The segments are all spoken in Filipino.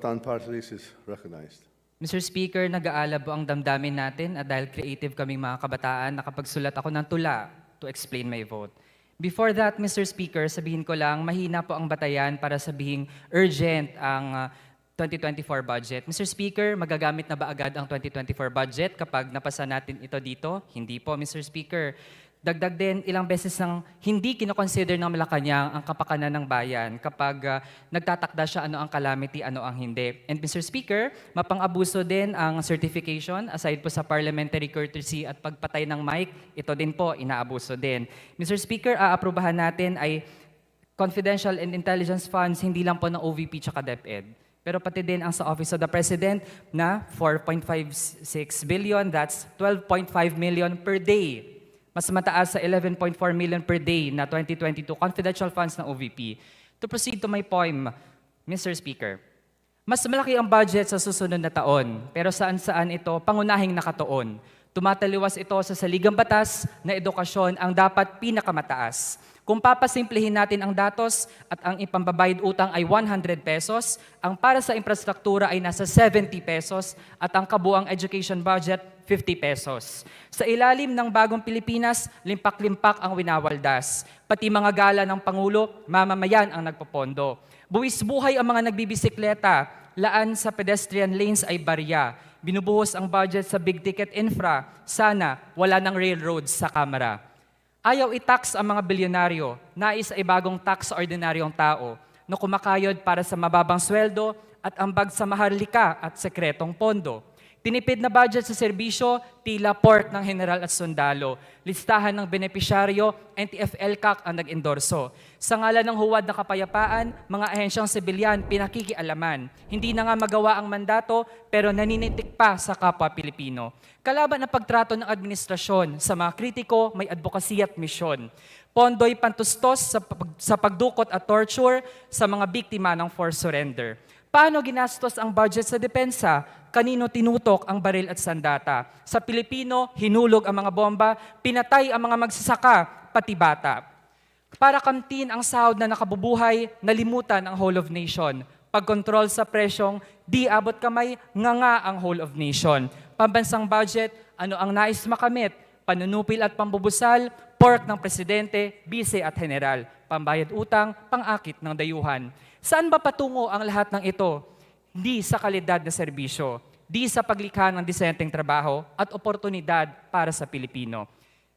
Town Party List is recognized. Mr. Speaker, nag-aalab ang damdamin natin at dahil creative kaming mga kabataan, nakapagsulat ako ng tula to explain my vote. Before that, Mr. Speaker, sabihin ko lang, mahina po ang batayan para sabihing urgent ang 2024 budget. Mr. Speaker, magagamit na ba agad ang 2024 budget kapag napasa natin ito dito? Hindi po, Mr. Speaker. Dagdag din, ilang beses nang hindi kinoconsider ng Malacanang ang kapakanan ng bayan kapag nagtatakda siya ano ang calamity, ano ang hindi. And Mr. Speaker, mapang-abuso din ang certification aside po sa parliamentary courtesy at pagpatay ng mic, ito din po inaabuso din. Mr. Speaker, aaprubahan natin ay confidential and intelligence funds hindi lang po ng OVP tsaka DepEd. Pero pati din ang sa Office of the President na 4.56 billion, that's 12.5 million per day. Mas mataas sa 11.4 million per day na 2022 confidential funds ng OVP. To proceed to my poem, Mr. Speaker, mas malaki ang budget sa susunod na taon, pero saan-saan ito pangunahing nakatuon. Tumataliwas ito sa saligang batas na edukasyon ang dapat pinakamataas. Kung papasimplihin natin ang datos at ang ipambabayad utang ay 100 pesos, ang para sa infrastruktura ay nasa 70 pesos at ang kabuang education budget 50 pesos. Sa ilalim ng bagong Pilipinas, limpak-limpak ang winawaldas. Pati mga gala ng Pangulo, mamamayan ang nagpopondo. Buwis buhay ang mga nagbibisikleta, laan sa pedestrian lanes ay barya. Binubuhos ang budget sa big-ticket infra, sana wala ng railroads sa Kamara. Ayaw i-tax ang mga bilyonaryo, nais ay bagong tax sa ordinaryong tao na kumakayod para sa mababang sweldo at ambag sa maharlika at sekretong pondo. Tinipid na budget sa serbisyo, tila pork ng general at sundalo. Listahan ng benepisyaryo, NTF-ELCAC ang nag-endorso. Sa ngalan ng huwad na kapayapaan, mga ahensyang sibilyan pinakikialaman. Hindi na nga magawa ang mandato, pero naninitik pa sa kapwa Pilipino. Kalaban ang pagtrato ng administrasyon. Sa mga kritiko, may advokasya at misyon. Pondo'y pantustos sa pagdukot at torture sa mga biktima ng forced surrender. Paano ginastos ang budget sa depensa? Kanino tinutok ang baril at sandata? Sa Pilipino, hinulog ang mga bomba, pinatay ang mga magsasaka, pati bata. Para kamtin ang sahod na nakabubuhay, nalimutan ang whole of nation. Pagkontrol sa presyong, di abot kamay, nga ang whole of nation. Pambansang budget, ano ang nais makamit? Panunupil at pambubusal, pork ng presidente, bise at general. Pambayad utang, pangakit ng dayuhan. Saan ba patungo ang lahat ng ito? Di sa kalidad na serbisyo, di sa paglikha ng disenteng trabaho at oportunidad para sa Pilipino.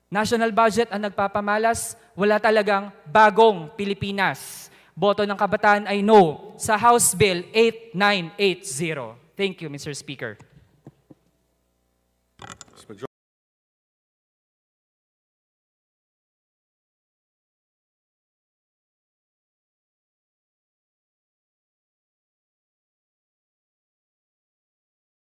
National budget ang nagpapamalas, wala talagang bagong Pilipinas. Boto ng kabataan ay no sa House Bill 8980. Thank you, Mr. Speaker.